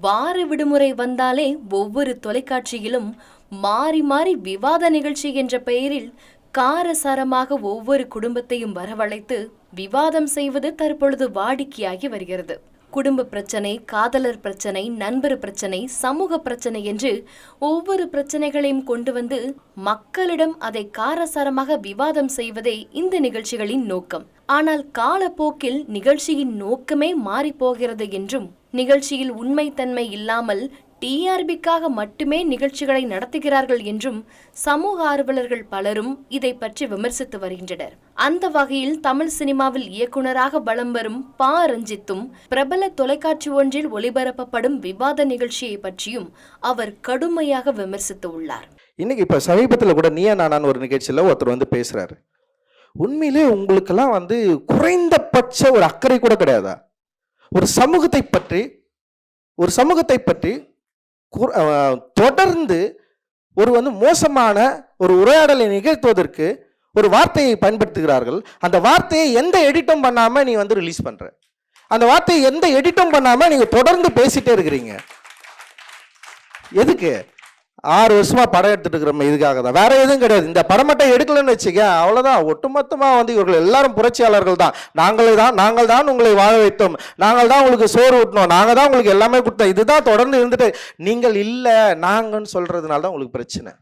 வார விடுமுறை வந்தாலே ஒவ்வொரு தொலைக்காட்சியிலும் மாறி மாறி விவாத நிகழ்ச்சி என்ற பெயரில் காரசாரமாக ஒவ்வொரு குடும்பத்தையும் வரவழைத்து விவாதம் செய்வது தற்பொழுது வாடிக்கையாகி வருகிறது. குடும்ப பிரச்சனை, காதலர் பிரச்சனை, நண்பர் பிரச்சனை, சமூக பிரச்சனை என்று ஒவ்வொரு பிரச்சனைகளையும் கொண்டு வந்து மக்களிடம் அதை காரசாரமாக விவாதம் செய்வதே இந்த நிகழ்ச்சிகளின் நோக்கம். ஆனால் காலப்போக்கில் நிகழ்ச்சியின் நோக்கமே மாறிப்போகிறது என்றும், நிகழ்ச்சியில் உண்மைத்தன்மை இல்லாமல் டிஆர்பிக்காக மட்டுமே நிகழ்ச்சிகளை நடத்துகிறார்கள் என்றும் சமூக ஆர்வலர்கள் பலரும் இதை பற்றி விமர்சித்து வருகின்றனர். அந்த வகையில் தமிழ் சினிமாவில் இயக்குனராக வலம் வரும் பா. ரஞ்சித்தும் பிரபல தொலைக்காட்சி ஒன்றில் ஒளிபரப்பப்படும் விவாத நிகழ்ச்சியை பற்றியும் அவர் கடுமையாக விமர்சித்து உள்ளார். இன்னைக்கு இப்ப சமீபத்தில் கூட நீயா நானான்னு ஒரு நிகழ்ச்சியில் ஒருத்தர் வந்து பேசுறாரு. உண்மையிலே உங்களுக்கெல்லாம் குறைந்தபட்ச ஒரு அக்கறை கூட கிடையாதா? ஒரு சமூகத்தை பற்றி தொடர்ந்து ஒரு மோசமான ஒரு உரையாடலை நிகழ்த்துவதற்கு ஒரு வார்த்தையை பயன்படுத்துகிறார்கள். அந்த வார்த்தையை எந்த எடிட்டும் பண்ணாம நீ ரிலீஸ் பண்ற, அந்த வார்த்தையை எந்த எடிட்டும் பண்ணாம நீங்க தொடர்ந்து பேசிட்டே இருக்கிறீங்க. எதுக்கு? 6 வருஷமா படம் எடுத்துட்டு இருக்கிறோம், இதுக்காக தான், வேற எதுவும் கிடையாது. இந்த படம் மட்டும் எடுக்கலன்னு வச்சுக்க, அவ்வளவுதான். ஒட்டுமொத்தமா இவர்கள் எல்லாரும் புரட்சியாளர்கள் தான். நாங்கள் தான் உங்களை வாழ வைத்தோம், நாங்கள் தான் உங்களுக்கு சோறு ஊட்டணும், நாங்கள் தான் உங்களுக்கு எல்லாமே கொடுத்தோம். இதுதான் தொடர்ந்து இருந்துட்டு நீங்கள் இல்லை நாங்கன்னு சொல்றதுனால தான் உங்களுக்கு பிரச்சனை.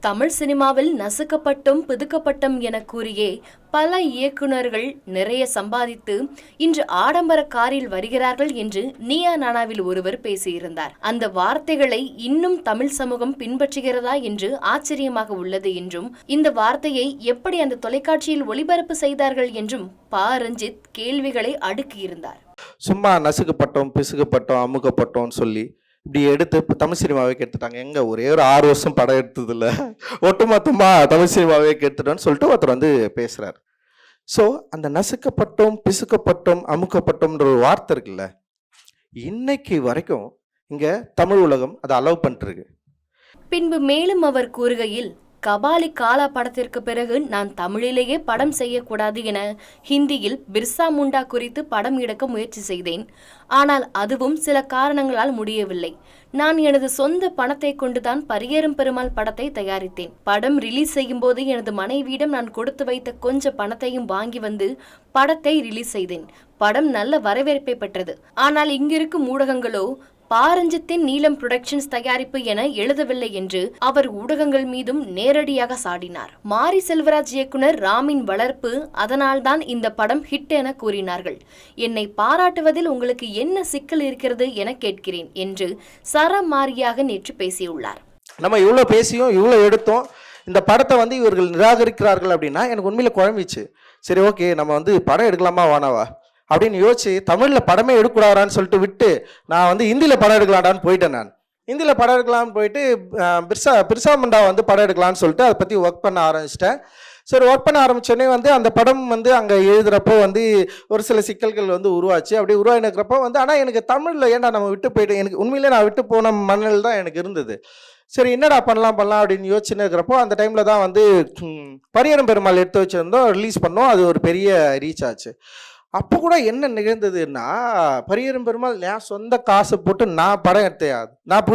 தமிழ் சினிமாவில் நசுக்கப்பட்டும் பிதுக்கப்பட்டும் என கூறியே பல இயக்குநர்கள் நிறைய சம்பாதித்து இன்று ஆடம்பர காரில் வருகிறார்கள் என்று நீயா நானாவில் ஒருவர் பேசியிருந்தார். அந்த வார்த்தைகளை இன்னும் தமிழ் சமூகம் பின்பற்றுகிறதா என்று ஆச்சரியமாக உள்ளது என்றும், இந்த வார்த்தையை எப்படி அந்த தொலைக்காட்சியில் ஒளிபரப்பு செய்தார்கள் என்றும் பா. ரஞ்சித் கேள்விகளை அடுக்கியிருந்தார். சும்மா நசுக்கப்பட்டோம், பிசுக்கப்பட்டோம், அமுக்கப்பட்டோம் சொல்லி இப்படி எடுத்து தமிழ் சினிமாவே கெடுத்துட்டாங்க. எங்க ஒரே ஒரு 6 வருஷம் படம் எடுத்தது இல்லை, ஒட்டுமொத்தமா தமிழ் சினிமாவே கெடுத்துட்டோன்னு சொல்லிட்டு ஒருத்தர் பேசுறாரு. ஸோ அந்த நசுக்கப்பட்டோம், பிசுக்கப்பட்டோம், அமுக்கப்பட்டோம்ன்ற ஒரு வார்த்தை இருக்குல்ல, இன்னைக்கு வரைக்கும் இங்க தமிழ் உலகம் அதை அலோவ் பண்ணிருக்கு. பின்பு மேலும் அவர் கூறுகையில், கபாலி காலா படத்திற்கு பிறகு நான் தமிழிலேயே படம் செய்யக்கூடாது என ஹிந்தியில் பிர்சா முண்டா குறித்து படம் எடுக்க முயற்சி செய்தேன். ஆனால் அதுவும் சில காரணங்களால் முடியவில்லை. நான் எனது சொந்த பணத்தை கொண்டுதான் பரியேறும் பெருமாள் படத்தை தயாரித்தேன். படம் ரிலீஸ் செய்யும் போது எனது மனைவியிடம் நான் கொடுத்து வைத்த கொஞ்ச பணத்தையும் வாங்கி வந்து படத்தை ரிலீஸ் செய்தேன். படம் நல்ல வரவேற்பை பெற்றது. ஆனால் இங்கிருக்கும் ஊடகங்களோ பா. ரஞ்சித்தின் நீலம் புரொடக்ஷன்ஸ் தயாரிப்பு என எழுதவில்லை என்று அவர் ஊடகங்கள் மீதும் நேரடியாக சாடினார். மாரி செல்வராஜ் இயக்குனர் ராமின் வளர்ப்பு, அதனால்தான் இந்த படம் ஹிட் என கூறினார்கள். என்னை பாராட்டுவதில் உங்களுக்கு என்ன சிக்கல் இருக்கிறது என கேட்கிறேன் என்று சரமாரியாக நேற்று பேசியுள்ளார். நம்ம இவ்வளோ பேசியும் இவ்வளோ எடுத்தோம், இந்த படத்தை இவர்கள் நிராகரிக்கிறார்கள் அப்படின்னா எனக்கு உண்மையில குழம்பிச்சு. சரி, ஓகே, நம்ம படம் எடுக்கலாமா வானாவா அப்படின்னு யோசிச்சு தமிழில் படமே எடுக்கூடாதான்னு சொல்லிட்டு விட்டு நான் ஹிந்தியில் படம் எடுக்கலாடான்னு போயிட்டேன். நான் ஹிந்தியில் படம் எடுக்கலான்னு போயிட்டு பிர்சா முண்டா படம் எடுக்கலான்னு சொல்லிட்டு அதை பற்றி ஒர்க் பண்ண ஆரம்பிச்சிட்டேன். சரி, ஒர்க் பண்ண ஆரம்பிச்சோடனே அந்த படம் அங்கே எழுதுகிறப்போ ஒரு சில சிக்கல்கள் உருவாச்சு. அப்படி உருவாகினக்கிறப்போ ஆனால் எனக்கு தமிழில் ஏன்டா நம்ம விட்டு போயிட்டு, எனக்கு உண்மையிலே நான் விட்டு போன மண்ணில் தான் எனக்கு இருந்தது. சரி, என்னடா பண்ணலாம் அப்படின்னு யோசிச்சுன்னு இருக்கிறப்போ அந்த டைமில் தான் பரியேறும் பெருமாள் எடுத்து வச்சுருந்தோம், ரிலீஸ் பண்ணோம். அது ஒரு பெரிய ரீச் ஆச்சு. அப்போ கூட என்ன நிகழ்ந்ததுன்னா, பரியேறும் பெருமாள் என் சொந்த காசு போட்டு நான் படம் எடுத்தேன். நான்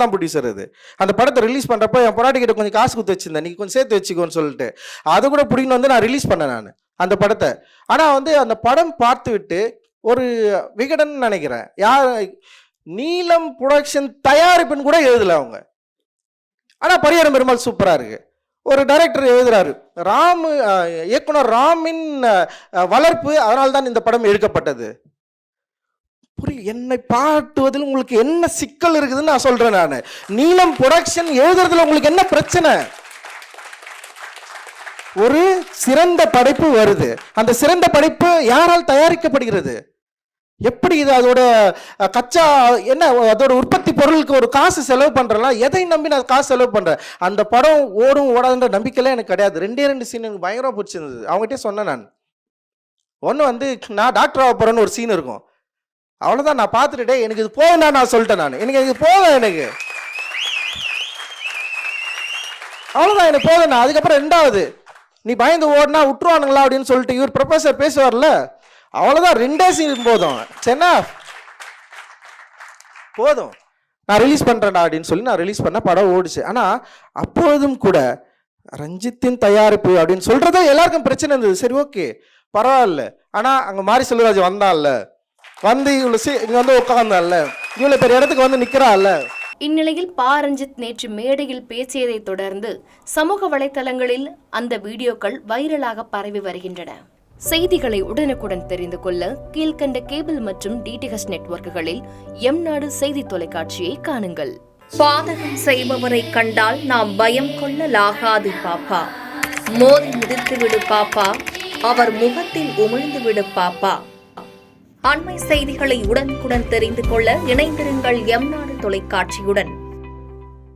தான் ப்ரொடியூசர். அது அந்த படத்தை ரிலீஸ் பண்ணுறப்போ என் பொறாட்டி கிட்ட கொஞ்சம் காசு கொடுத்து வச்சிருந்தேன், நீங்கள் கொஞ்சம் சேர்த்து வச்சுக்கோன்னு சொல்லிட்டு அதை கூட பிடிக்கணும் நான் ரிலீஸ் பண்ணேன் நான் அந்த படத்தை. ஆனால் அந்த படம் பார்த்து விட்டு ஒரு விகடன் நினைக்கிறேன், யார் நீலம் புரொடக்ஷன் தயாரிப்புன்னு கூட எழுதலை அவங்க. ஆனால் பரியேறும் பெருமாள் சூப்பராக இருக்கு. ஒரு டைரக்டர் எழுதுறாரு, இயக்குனர் ராமின் வளர்ப்பு, அதனால்தான் இந்த படம் எடுக்கப்பட்டது. என்னை பாட்டுவதில் உங்களுக்கு என்ன சிக்கல் இருக்குதுன்னு நான் சொல்றேன். நான் நீலம் புரொடக்ஷன் எழுதுறதுல உங்களுக்கு என்ன பிரச்சனை? ஒரு சிறந்த படைப்பு வருது, அந்த சிறந்த படைப்பு யாரால் தயாரிக்கப்படுகிறது? எப்படி இது அதோட கச்சா என்ன, அதோட உற்பத்தி பொருளுக்கு ஒரு காசு செலவு பண்றேன், எதை நம்பி நான் காசு செலவு பண்றேன்? அந்த படம் ஓடும் ஓடாதுன்ற நம்பிக்கைலாம் எனக்கு கிடையாது. 2 சீன் எனக்கு பயங்கரமா பிடிச்சிருந்தது. அவங்ககிட்ட சொன்னேன் நான், ஒன்று நான் டாக்டர் ஆக போறேன்னு ஒரு சீன் இருக்கும், அவ்வளோதான். நான் பார்த்துட்டே எனக்கு இது போதும்னா நான் சொல்லிட்டேன், எனக்கு இது போதும், எனக்கு அவ்வளோதான், எனக்கு போதும். அதுக்கப்புறம் 2வது நீ பயந்து ஓடினா விட்டுருவானுங்களா அப்படின்னு சொல்லிட்டு இவர் ப்ரொஃபஸர் பேசுவார்ல, அவ்வளோதான். 2 சீன் போதும், சென்னா போதும். நான் ரிலீஸ் பண்ணுறேன்டா அப்படின்னு சொல்லி நான் ரிலீஸ் பண்ண படம் ஓடிச்சு. ஆனால் அப்பொழுதும் கூட ரஞ்சித்தின் தயாரிப்பு அப்படின்னு சொல்கிறத எல்லாருக்கும் பிரச்சனை இருந்தது. சரி ஓகே பரவாயில்ல. ஆனால் அங்கே மாரி செல்வராஜ் வந்தான்ல, வந்து இவ்வளோ இங்கே வந்து உட்காந்தான்ல, இவ்வளோ பெரிய இடத்துக்கு வந்து நிற்கிறாள்ல. இந்நிலையில் பா ரஞ்சித் நேற்று மேடையில் பேசியதை தொடர்ந்து சமூக வலைதளங்களில் அந்த வீடியோக்கள் வைரலாக பரவி வருகின்றன. செய்திகளை உடனுக்குடன் தெரிந்து கொள்ள கீழ்கண்ட கேபிள் மற்றும் டிடிஹெச் நெட்வொர்க்குகளில் எம்நாடு செய்தி தொலைக்காட்சியை காணுங்கள். பாதகம் செய்பவரை கண்டால் நாம் பயம் கொள்ளலாகாது பாப்பா. மோதி மிதித்து விடு பாப்பா, அவர் முகத்தில் உமிழ்ந்து விடு பாப்பா. அண்மை செய்திகளை உடனுக்குடன் தெரிந்து கொள்ள இணைந்திருங்கள் எம்நாடு தொலைக்காட்சியுடன்.